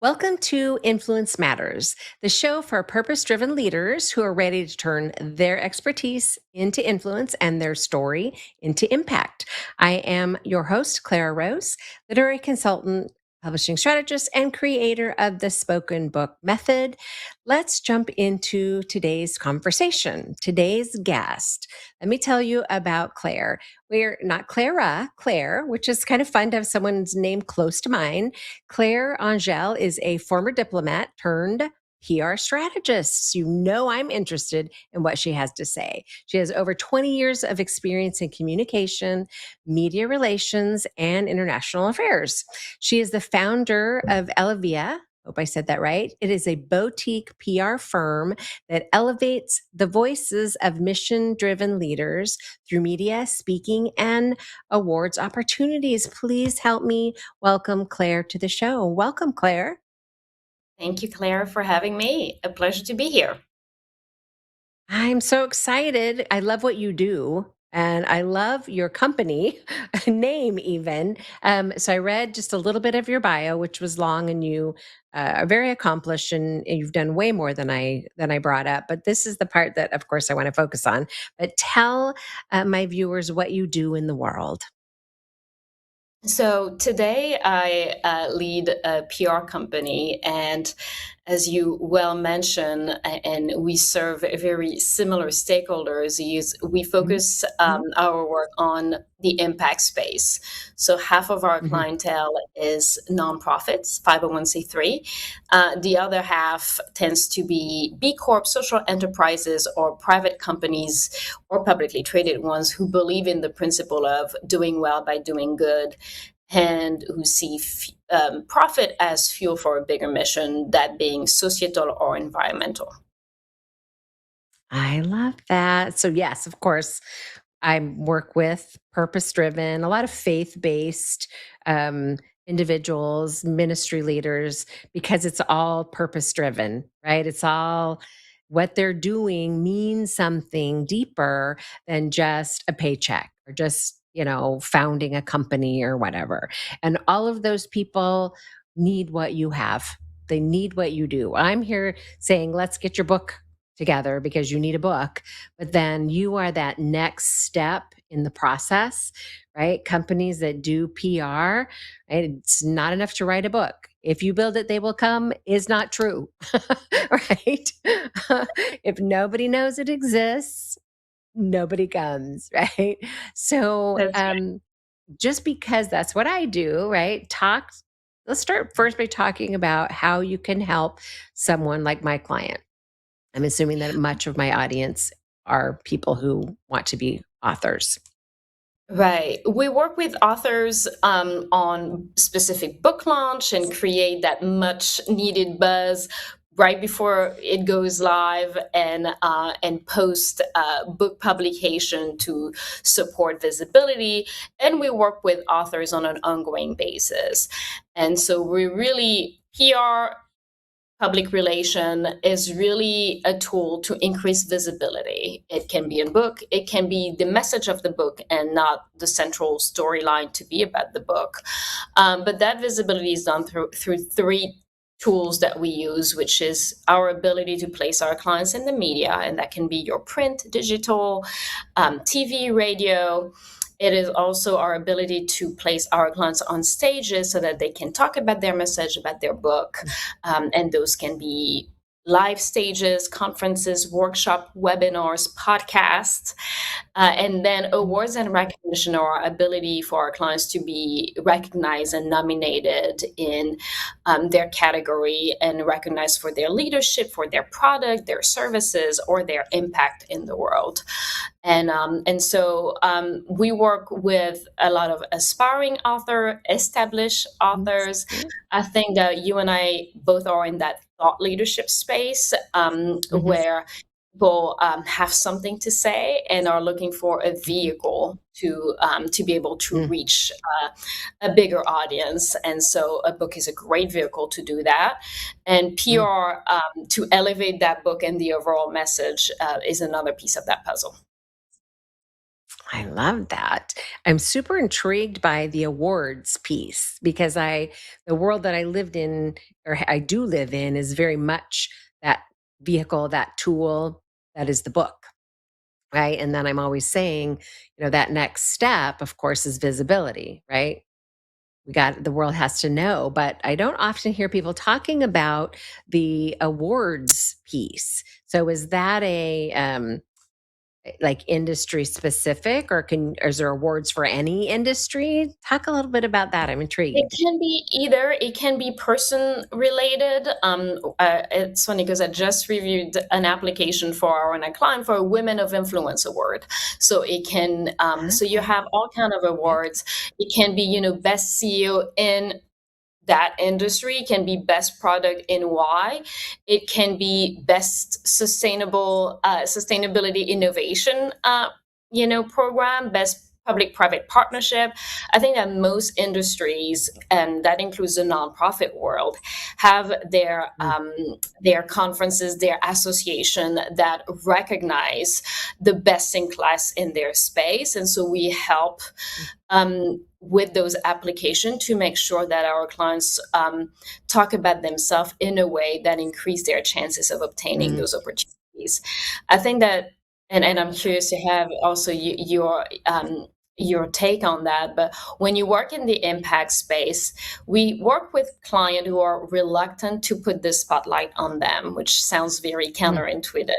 Welcome to Influence Matters, the show for purpose driven leaders who are ready to turn their expertise into influence and their story into impact. I am your host, Clara Rose, literary consultant, publishing strategist, and creator of the spoken book method. Let's jump into today's conversation. Today's guest. Let me tell you about Claire. We're not Clara, Claire, which is kind of fun to have someone's name close to mine. Claire Angelle is a former diplomat turned PR strategist. You know, I'm interested in what she has to say. She has over 20 years of experience in communication, media relations, and international affairs. She is the founder of Elevia. Hope I said that right. It is a boutique PR firm that elevates the voices of mission driven leaders through media, speaking, and awards opportunities. Please help me welcome Claire to the show. Welcome, Claire. Thank you, Claire, for having me. A pleasure to be here. I'm so excited. I love what you do. And I love your company name, even. So I read just a little bit of your bio, which was long, and you are very accomplished, and you've done way more than I brought up. But this is the part that, of course, I want to focus on. But tell my viewers what you do in the world. So today I lead a PR company, and as you well mentioned, and we serve very similar stakeholders. We Mhm. focus Mhm. our work on the impact space. So half of our Mhm. clientele is nonprofits, 501(c)(3). The other half tends to be B Corp, social enterprises, or private companies, or publicly traded ones who believe in the principle of doing well by doing good, and who see profit as fuel for a bigger mission, that being societal or environmental. I love that. So, yes, of course, I work with purpose driven, a lot of faith based individuals, ministry leaders, because it's all purpose driven, right? It's all what they're doing means something deeper than just a paycheck or just, founding a company or whatever. And all of those people need what you have. They need what you do. I'm here saying, let's get your book together because you need a book, but then you are that next step in the process, right? Companies that do PR, right? It's not enough to write a book. If you build it, they will come is not true, right? If nobody knows it exists, nobody comes, right? So, That's just because that's what I do, right? Let's start first by talking about how you can help someone like my client. I'm assuming that much of my audience are people who want to be authors. right. We work with authors on specific book launch and create that much needed buzz right before it goes live, and post book publication to support visibility. And we work with authors on an ongoing basis. And so we really PR public relation is really a tool to increase visibility. It can be a book, it can be the message of the book and not the central storyline to be about the book. But that visibility is done through three tools that we use, which is our ability to place our clients in the media, and that can be your print, digital, TV, radio. It is also our ability to place our clients on stages so that they can talk about their message, about their book. And those can be live stages, conferences, workshop, webinars, podcasts. And then awards and recognition are our ability for our clients to be recognized and nominated in their category and recognized for their leadership, for their product, their services, or their impact in the world. And so we work with a lot of aspiring established authors. I think that you and I both are in that thought leadership space, Mhm. where people have something to say and are looking for a Mhm. vehicle to be able to Mm. reach a bigger audience. And so a book is a great vehicle to do that. And Mm. PR, to elevate that book and the overall message, is another piece of that puzzle. I love that. I'm super intrigued by the awards piece because the world that I lived in, or I do live in, is very much that vehicle, that tool that is the book. Right. And then I'm always saying, that next step, of course, is visibility, right? The world has to know, but I don't often hear people talking about the awards piece. So is that like industry specific, or is there awards for any industry? Talk a little bit about that. I'm It intrigued. can be either. It can be person related. It's funny because I just reviewed an application for our own client for a Women of Influence award. So it can. So you Okay. have all kind of Okay. awards. It can be, best CEO in that industry. It can be best product in Y. It can be best sustainability innovation, program, best public-private partnership. I think that most industries, and that includes the nonprofit world, have Mm, their conferences, their association that recognize the best in class in their space, and so we help mm, with those applications to make sure that our clients talk about themselves in a way that increase their chances of obtaining mm, those opportunities. I think that, and I'm curious to have also your take on that. But when you work in the impact space, we work with clients who are reluctant to put the spotlight on them, which sounds very mm, counterintuitive.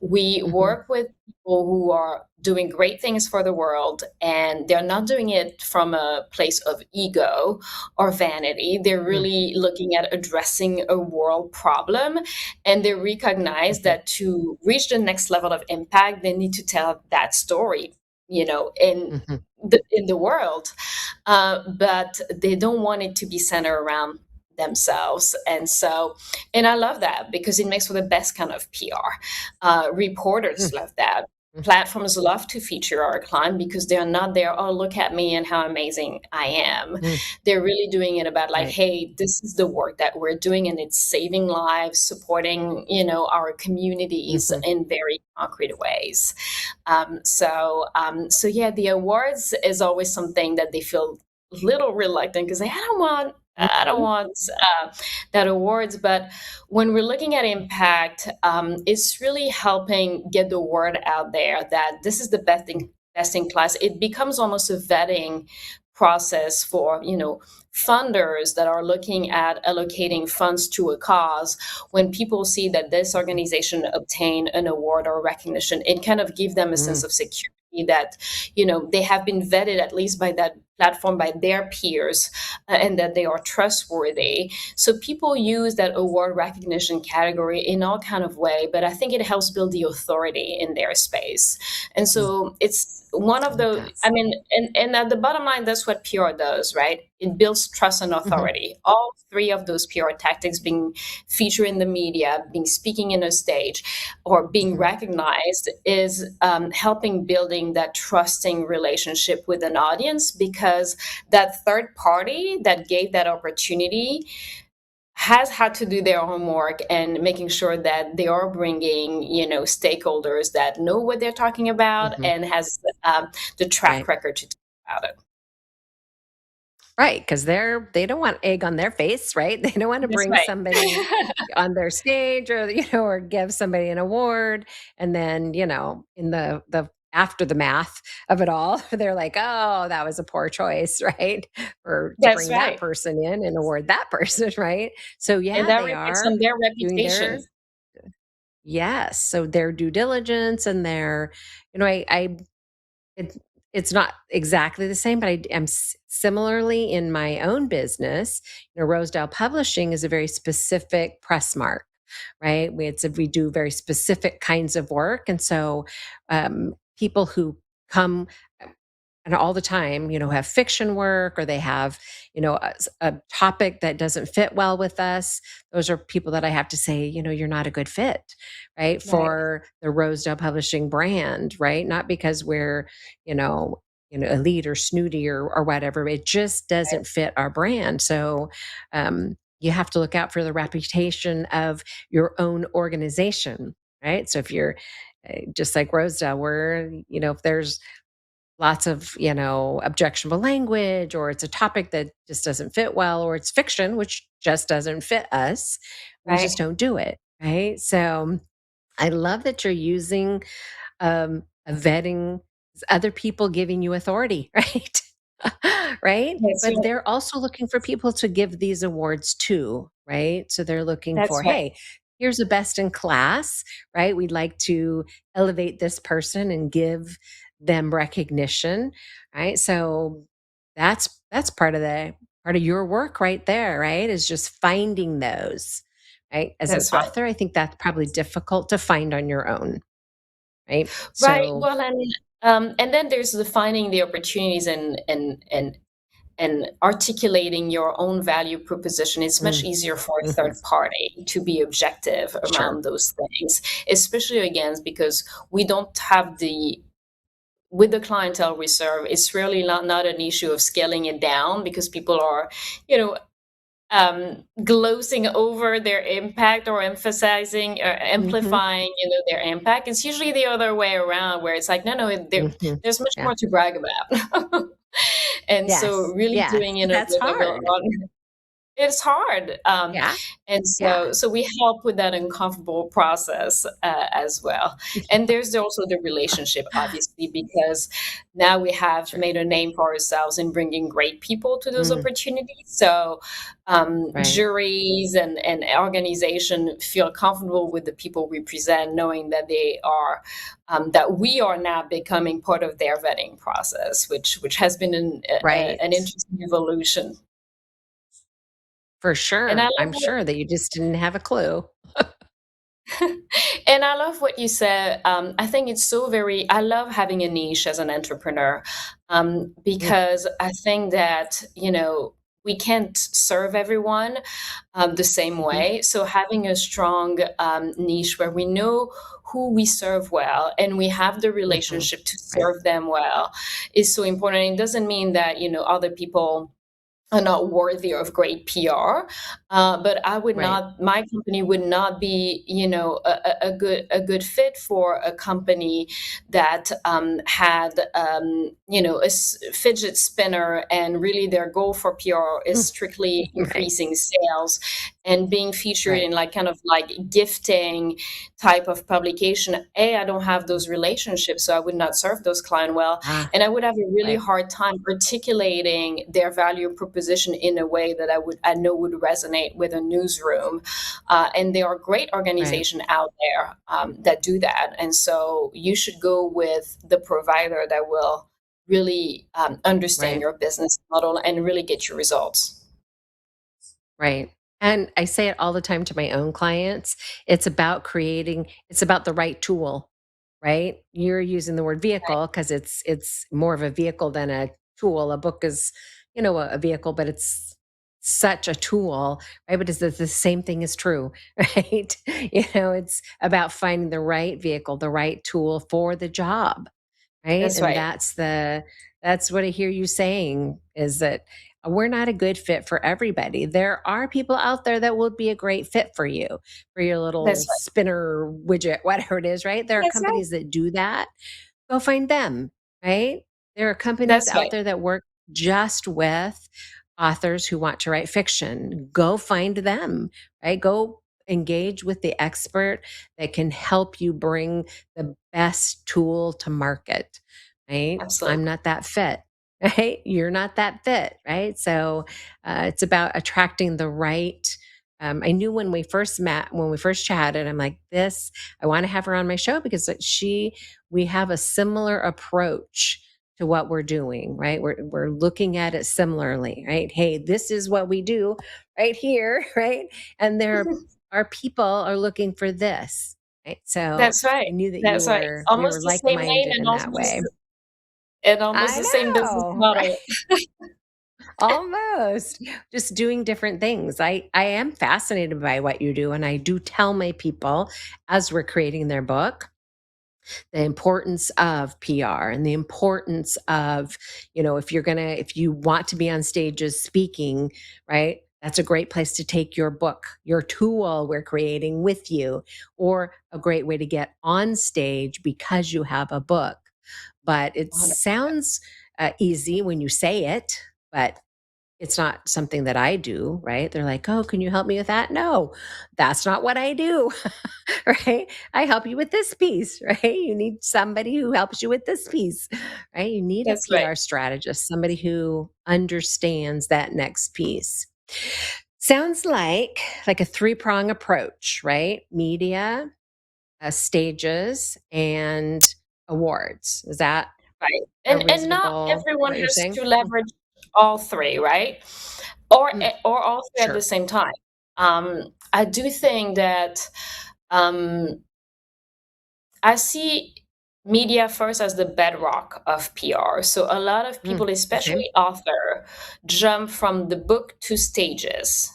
We mhm, work with people who are doing great things for the world, and they're not doing it from a place of ego or vanity. They're mm, really looking at addressing a world problem, and they recognize mhm, that to reach the next level of impact, they need to tell that story, in mhm, the world, but they don't want it to be centered around themselves. And I love that because it makes for the best kind of PR. Reporters mm, love that. mm, Platforms love to feature our client because they're not there, oh, look at me and how amazing I am. mm. They're really doing it about like, Right. hey, this is the work that we're doing and it's saving lives, supporting, our communities Mhm, in very concrete ways. So yeah, the awards is always something that they feel little reluctant because I don't mhm, want that awards. But when we're looking at impact, it's really helping get the word out there that this is the best in class. It becomes almost a vetting process for funders that are looking at allocating funds to a cause. When people see that this mhm, organization obtained an award or recognition, it kind of gives them a sense mm, of security that they have been vetted at least by that platform, by their peers, and that they are trustworthy. So people use that award recognition category in all kind of way, but I think it helps build the authority in their space. And mm. so it's one of It the, I does. mean, and at the bottom line, that's what PR does, right? It builds trust and Mhm, authority. All three of those PR tactics, being featured in the media, being speaking in a stage, or being mhm, recognized, is helping building that trusting relationship with an audience, because that third party that gave that opportunity has had to do their homework and making sure that they are bringing stakeholders that know what they're talking about mhm. and has the track Right. record to talk about it. Right, because they don't want egg on their face, right? They don't wanna That's bring somebody right. on their stage, or, or give somebody an award, and then, in the after the math of it all, they're like, "Oh, that was a poor choice," right? Or to That's bring that right. person in and award that person, right? So, And yeah, that they reflects are on their doing reputation. their yes, so their due diligence and their I it it's not exactly the same, but I am similarly in my own business. Rosedale Publishing is a very specific press mark, right? We do very specific kinds of work, and so people who come and all the time, have fiction work, or they have, a topic that doesn't fit well with us. Those are people that I have to say, you're not a good fit, right? Right. For the Rosedale Publishing brand, right? Not because we're, you know, elite or snooty or whatever. It just doesn't fit our brand. So, you have to look out for the reputation of your own organization, right? So if you're just like Rosedale, where, if there's lots of, objectionable language, or it's a topic that just doesn't fit well, or it's fiction, which just doesn't fit us. We just Right. don't do it. Right. So I love that you're using a vetting, other people giving you authority, right? Right? That's But right. they're also looking for people to give these awards to, right? So they're looking for, That's right. hey, here's a best in class, right? We'd like to elevate this person and give them recognition, right? So that's part of your work right there, right? Is just finding those, right? As an That's right. author, I think that's probably difficult to find on your own, right? Right. So, Well, and then there's the finding the opportunities and articulating your own value proposition. It's much mm, easier for a mhm, third party to be objective sure. around those things, especially again because we don't have the with the clientele we serve. It's really not an issue of scaling it down because people are, you know, glossing over their impact or emphasizing or Mhm, amplifying, their impact. It's usually the other way around where it's like, no, no, mhm. there's much Yeah. more to brag about. And so Yes, really yes, doing, but that's with a real hard. it's hard, Yeah, and yeah, so we help with that uncomfortable process, as well. And there's also the relationship, obviously, because now we have sure. made a name for ourselves in bringing great people to those Mm, opportunities. So, right, juries and organization feel comfortable with the people we present, knowing that they are, that we are now becoming part of their vetting process, which has been an right. interesting evolution. For And I sure. I'm love sure that you just didn't have a clue. And I love what you said. I think it's so very, I love having a niche as an entrepreneur, Mm, because I think that, we can't serve everyone the same mhm, way. So having a strong niche where we know who we serve well and we have the mhm, relationship to right, serve them well is so important. It doesn't mean that, other people are not worthy of great PR. But I would right. not, my company would not be, a good fit for a company that had, fidget spinner, and really their goal for PR is Mm, strictly right, increasing sales and being featured right. in like kind of like gifting type of publication. I don't have those relationships, so I would not serve those clients well, Ah, and I would have a really right, hard time articulating their value proposition in a way that I know would resonate with a newsroom. And there are great right, organizations out there that do that, and so you should go with the provider that will really understand right. your business model and really get you results. Right. And I say it all the time to my own clients. It's about the right tool, right? You're using the word Right. vehicle because it's more of a vehicle than a tool. A book is, a vehicle, but it's such a tool, right? But it's the same thing is true, right? It's about finding the right vehicle, the right tool for the job, right? That's And right. that's what I hear you saying is that we're not a good fit for everybody. There are people out there that will be a great fit for your little That's right. spinner widget, whatever it is, right? There are That's right. companies that do that. Go find them, right? There are companies That's out right. there that work just with authors who want to write fiction. Go find them, right? Go engage with the expert that can help you bring the best tool to market, right? I'm Absolutely. not that fit. Right? You're not that fit, right? So it's about attracting the right. I knew when we first met, when we first chatted, I'm like, I want to have her on my show because we have a similar approach to what we're doing, right? We're looking at it similarly, right? Hey, this is what we do right here, right? And our people are looking for this, right? So That's right. I knew that That's right. we were Almost the same name like-minded and in also that just way. and almost I the same business know, right? model. Almost just doing different things. I am fascinated by what you do, and I do tell my people as we're creating their book the importance of PR and the importance of, if you want to be on stages speaking, right? That's a great place to take your book, your tool we're creating with you, or a great way to get on stage because you have a book. But it 100%. sounds easy when you say it, but it's not something that I do, right? They're like, "Oh, can you help me with that?" No, that's not what I do, right? I help you with this piece, right? You need somebody who helps you with this piece, right? You need a That's right. PR strategist, somebody who understands that next piece. Sounds like a three-prong approach, right? Media, stages, and awards. Is that Right. a And not reasonable everyone what you're has saying? to leverage all three, right? Or Mm, or all three at the sure. same time. I do think that um, I see media first as the bedrock of PR. So a lot of Mm, people, okay. especially author, jump from the book to stages.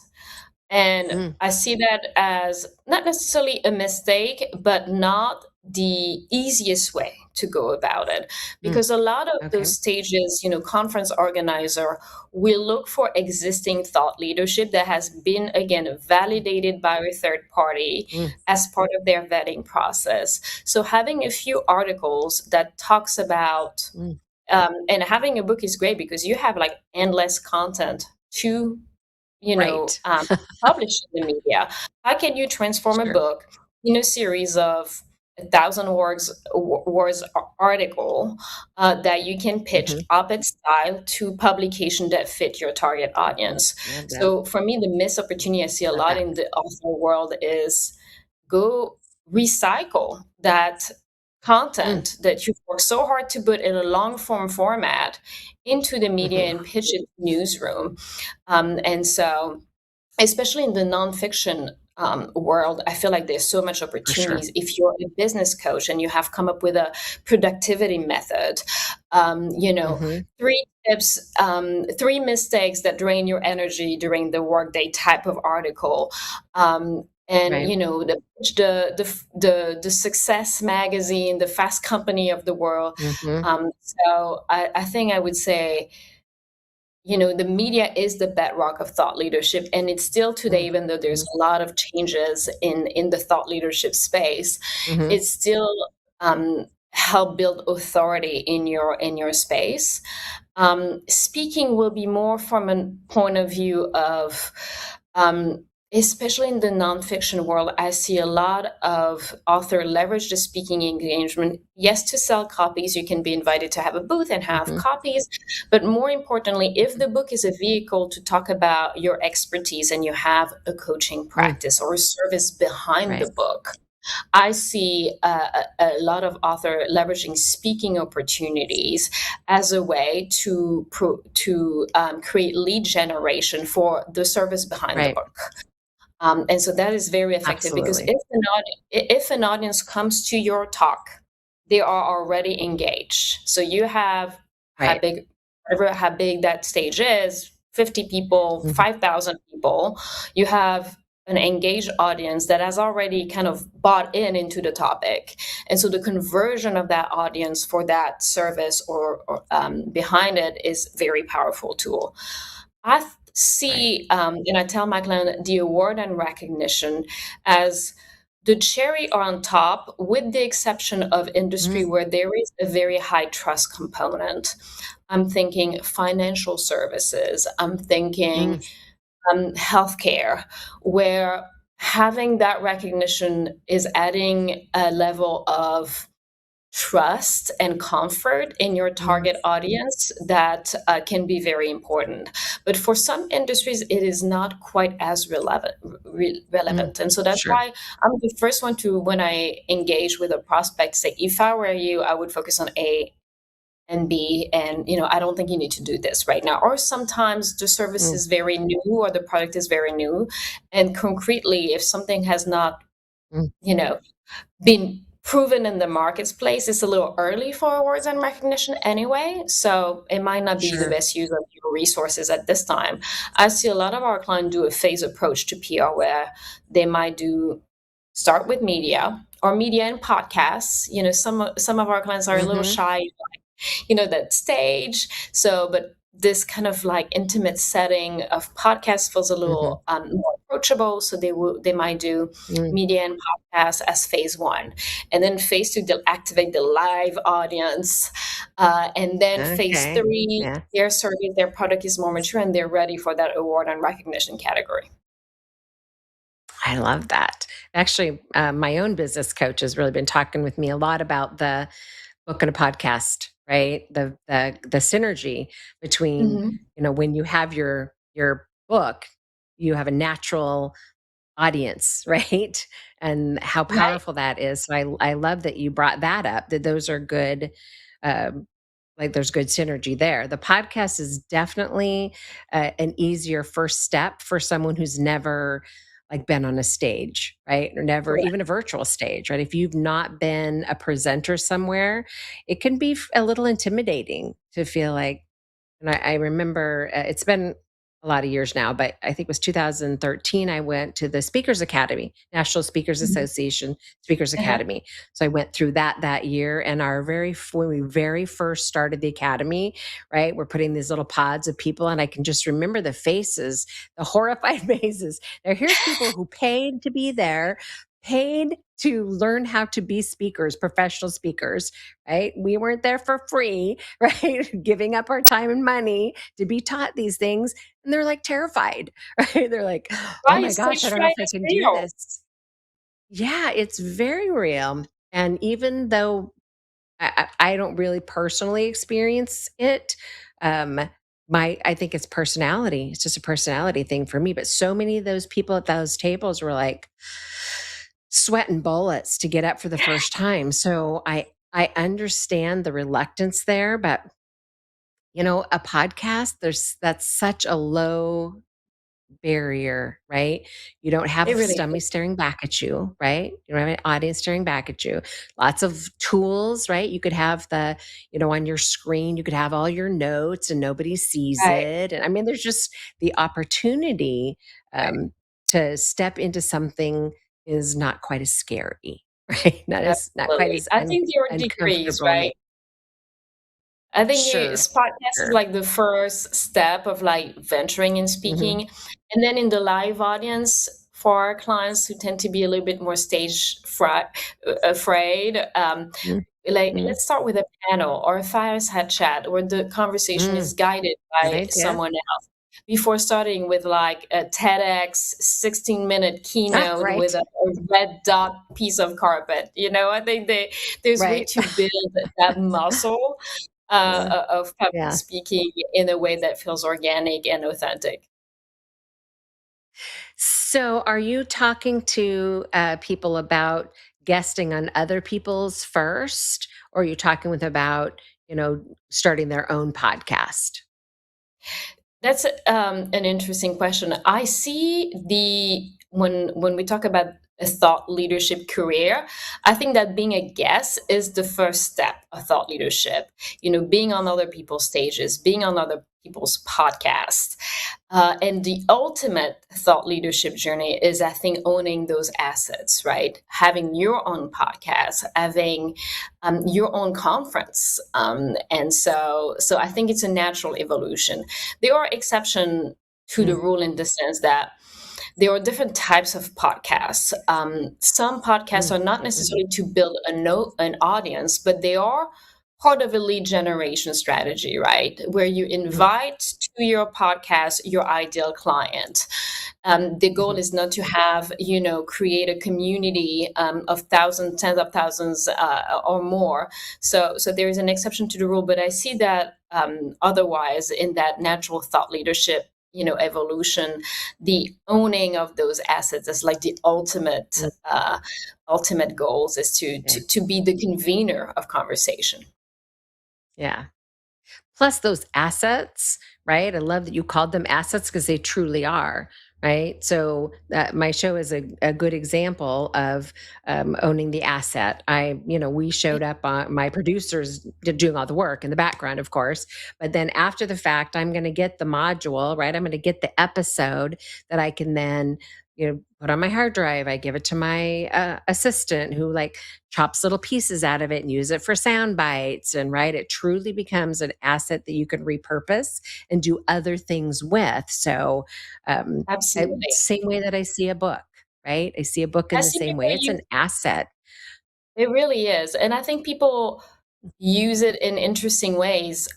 And Mm, I see that as not necessarily a mistake, but not the easiest way to go about it. mm, Because a lot of okay. those stages, conference organizer will look for existing thought leadership that has been, again, Mm, validated by a third party mm, as part of their vetting process. So having a few articles that talks about, mm. and having a book is great because you have like endless content to you know, Right. um, published in the media. How can you transform a Sure. book in a series of 1,000 words article that you can pitch Mhm. op-ed style to publication that fit your target audience? Love that. So for me, the missed opportunity I see a Love lot that. in the author world is go recycle that Mm, content that you've worked so hard to put in a long form format into the media mhm. and pitch it to newsroom. And so, especially in the nonfiction world, I feel like there's so much For sure. opportunities. If you're a business coach and you have come up with a productivity method, um, you know, Mhm. 3 tips, 3 mistakes that drain your energy during the workday type of article. And Right. the success magazine, the fast company of the world. Mhm. So I think I would say the media is the bedrock of thought leadership, and it's still today, Mm, even though there's mhm. a lot of changes in the thought leadership space, Mhm. it's still help build authority in your space. Speaking will be more from a point of view of, especially in the nonfiction world, I see a lot of author leverage the speaking engagement. Yes, to sell copies, you can be invited to have a booth and have Mhm. copies. But more importantly, if Mhm. the book is a vehicle to talk about your expertise and you have a coaching Mm, practice or a service behind the right. book, I see a lot of author leveraging speaking opportunities as a way to create lead generation for the service behind the Right. book. And so that is very effective because Absolutely. if an audience comes to your talk, they are already engaged. So you have how Right. big, whatever how big that stage is, 50 people, Mhm. 5,000 people, you have an engaged audience that has already kind of bought into the topic. And so the conversion of that audience for that service or behind it is very powerful tool. I Right. see, and I tell my client the award and recognition as the cherry on top, with the exception of industry Mm, where there is a very high trust component. I'm thinking financial services, I'm mm, thinking healthcare, where having that recognition is adding a level of trust and comfort in your mm, target audience that can be very important. But for some industries, it is not quite as mm. relevant. And so that's Sure. why I'm the first one to, when I engage with a prospect, say, if I were you, I would focus on A and B, and I don't think you need to do this right now. Or sometimes the service Mm, is very new or the product is very new. And concretely, if something has not, mm. you know, been proven in the marketplace, it's a little early for awards and recognition anyway, so it might not be the Sure. best use of your resources at this time. I see a lot of our clients do a phase approach to PR where they might do start with media or media and podcasts. Some of our clients are a little Mhm. shy, that stage. So, but this kind of like intimate setting of podcast feels a Hmm. little more approachable. So they might do Mm. media and podcast as phase one, and then phase two they'll activate the live audience, and then phase Okay. three Yeah. their service, their product is more mature and they're ready for that award and recognition category. I love that. Actually, my own business coach has really been talking with me a lot about the book and a podcast, right? The synergy between, Hmm. when you have your book, you have a natural audience, right? And how Right. powerful that is. So I love that you brought that up. That those are good. Um, like there's good synergy there. The podcast is definitely an easier first step for someone who's never like been on a stage, right? Or never Correct. even a virtual stage, right? If you've not been a presenter somewhere, it can be a little intimidating to feel like, and I remember it's been a lot of years now, but I think it was 2013. I went to the Speakers Academy, National Speakers Mhm. Association Speakers Uh-huh. Academy. So I went through that year, and when we very first started the academy, right, we're putting these little pods of people, and I can just remember the faces, the horrified faces. Now here's people who paid to be there, paid to learn how to be speakers, professional speakers, right? We weren't there for free, right? Giving up our time and money to be taught these things. And they're like terrified, right? They're like, oh Right, my gosh, I stage don't know fright if I is can do real. this. Yeah, it's very real. And even though I don't really personally experience it, um, I think it's personality. It's just a personality thing for me. But so many of those people at those tables were like sweating bullets to get up for the first time. So I understand the reluctance there, but a podcast, that's such a low barrier, right? You don't It have really somebody is. staring back at you, right? You don't have an audience staring back at you. Lots of tools, right? You could have on your screen, you could have all your notes and nobody sees Right, it. And I mean, there's just the opportunity right. to step into something is not quite as scary, right? Not quite Absolutely. as I think there are degrees, uncomfortable. right? I think Sure, podcast is sure. like the first step of like venturing in Hmm. speaking. And then in the live audience, for our clients who tend to be a little bit more afraid, like Mm-hmm. let's start with a panel or a fireside chat where the conversation Mm, is guided good by idea. someone else before starting with like a TEDx 16-minute Ah, keynote with right, a red dot piece of carpet. I think there's way right. to build that muscle Yeah, of public yeah. speaking in a way that feels organic and authentic. So, are you talking to people about guesting on other people's first, or are you talking with about starting their own podcast? That's an interesting question. I see the when we talk about a thought leadership career, I think that being a guest is the first step of thought leadership. Being on other people's stages, being on other people's podcasts, and the ultimate thought leadership journey is, I think, owning those assets, right? Having your own podcast, having your own conference, and so I think it's a natural evolution. There are exceptions to the Mm, rule in the sense that there are different types of podcasts. Some podcasts mm, are not mhm, necessarily to build an audience, but they are part of a lead generation strategy, right? Where you mm, invite to your podcast your ideal client. The goal mhm, is not to have, create a community of thousands, tens of thousands, or more. So there is an exception to the rule, but I see that otherwise in that natural thought leadership, evolution, the owning of those assets is like the ultimate mm, ultimate goals is to, yeah, to to be the convener of conversation. yeah. Plus those assets, right? I love that you called them assets because they truly are, right? So my show is a good example of owning the asset. We showed up on my producers doing all the work in the background, of course, but then after the fact, I'm going to get the module, right? I'm going to get the episode that I can then put on my hard drive. I give it to my assistant who like chops little pieces out of it and use it for sound bites. And right, it truly becomes an asset that you can repurpose and do other things with. So, Absolutely. same way that I see a book, right? I see a book I in the see same people way. It's use an asset. it really is. And I think people use it in interesting ways.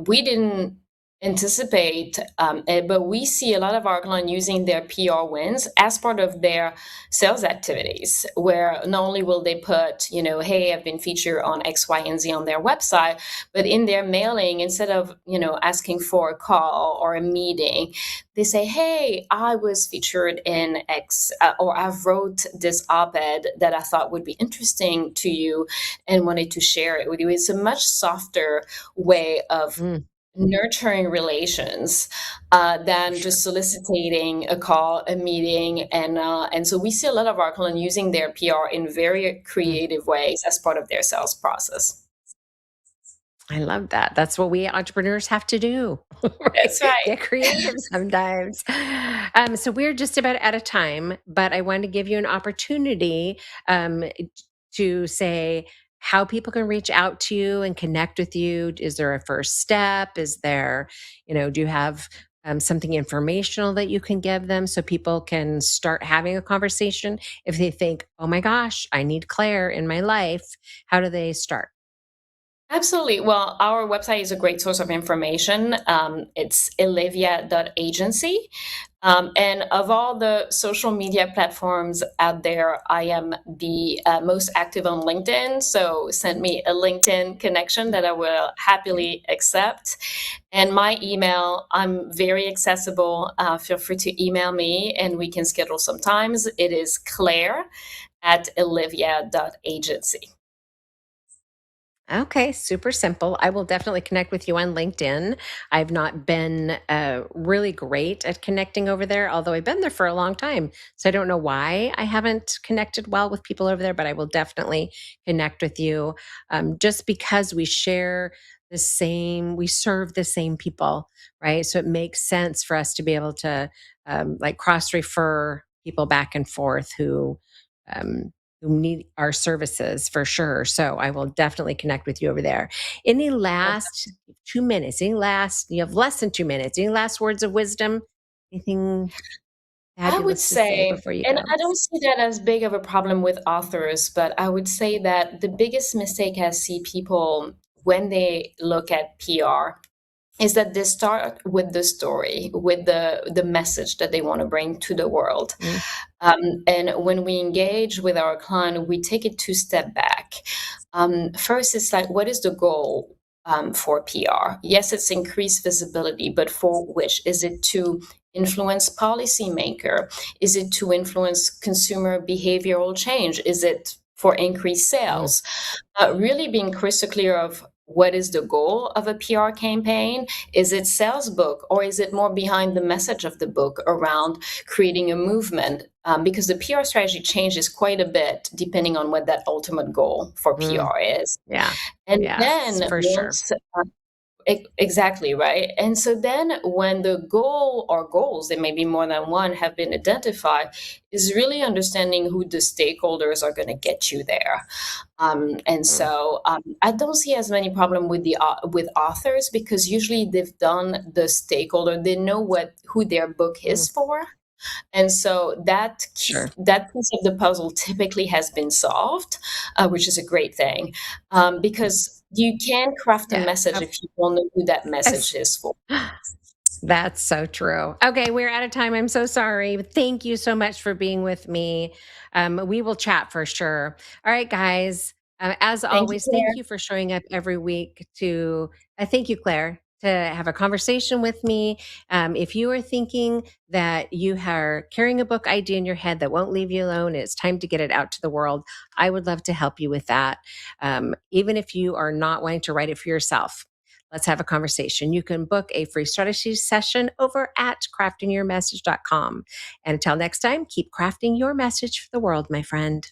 We didn't anticipate it, but we see a lot of our clients using their PR wins as part of their sales activities, where not only will they put, hey, I've been featured on X, Y, and Z on their website, but in their mailing, instead of, asking for a call or a meeting, they say, hey, I was featured in X, or I've wrote this op-ed that I thought would be interesting to you and wanted to share it with you. It's a much softer way of Mm, nurturing relations for than sure. just soliciting a call, a meeting, and so we see a lot of our clients using their PR in very Mm. creative ways as part of their sales process. I love that. That's what we entrepreneurs have to do, right? That's right. Get creative sometimes. So we're just about out of time, but I wanted to give you an opportunity to say how people can reach out to you and connect with you. Is there a first step? Is there, do you have something informational that you can give them so people can start having a conversation? If they think, oh my gosh, I need Claire in my life, how do they start? Absolutely. Well, our website is a great source of information. It's elevia.agency. And of all the social media platforms out there, I am the most active on LinkedIn. So send me a LinkedIn connection that I will Okay. happily accept. And my email, I'm very accessible. Feel free to email me and we can schedule some times. It is claire@elevia.agency. Okay, super simple. I will definitely connect with you on LinkedIn. I've not been really great at connecting over there, although I've been there for a long time. So I don't know why I haven't connected well with people over there, but I will definitely connect with you just because we serve the same people, right? So it makes sense for us to be able to like cross refer people back and forth um, who need our services for sure. So I will definitely connect with you over there. Any last 2 minutes? You have less than 2 minutes. Any last words of wisdom? Anything I would fabulous to say say, before you and go? I don't see that as big of a problem with authors, but I would say that the biggest mistake I see people when they look at PR is that they start with the story, with the message that they want to bring to the world. Mm, And when we engage with our client, we take it two step back. First, it's like, what is the goal for PR? Yes, it's increased visibility, but for which? Is it to influence policymaker? Is it to influence consumer behavioral change? Is it for increased mm, sales? Really being crystal clear of what is the goal of a PR campaign? Is it sales book or is it more behind the message of the book around creating a movement? Because the PR strategy changes quite a bit depending on what that ultimate goal for mm. PR is. Yeah. And Yes, then for sure. once exactly, right? And so then when the goal or goals, there may be more than one, have been identified, is really understanding who the stakeholders are going to get you there. And Mm, so I don't see as many problem with the with authors because usually they've done the stakeholder, they know what who their book mm. is for, and so Sure. that piece of the puzzle typically has been solved, which is a great thing, because you can craft a Yeah. message if you don't know who that message Yes. is for. That's so true. Okay, we're out of time. I'm so sorry. But thank you so much for being with me. We will chat for sure. All right, guys. As Thank you, always, thank Claire. you for showing up every week to, thank you, Claire, to have a conversation with me. If you are thinking that you are carrying a book idea in your head that won't leave you alone, it's time to get it out to the world. I would love to help you with that. Even if you are not wanting to write it for yourself, let's have a conversation. You can book a free strategy session over at craftingyourmessage.com. And until next time, keep crafting your message for the world, my friend.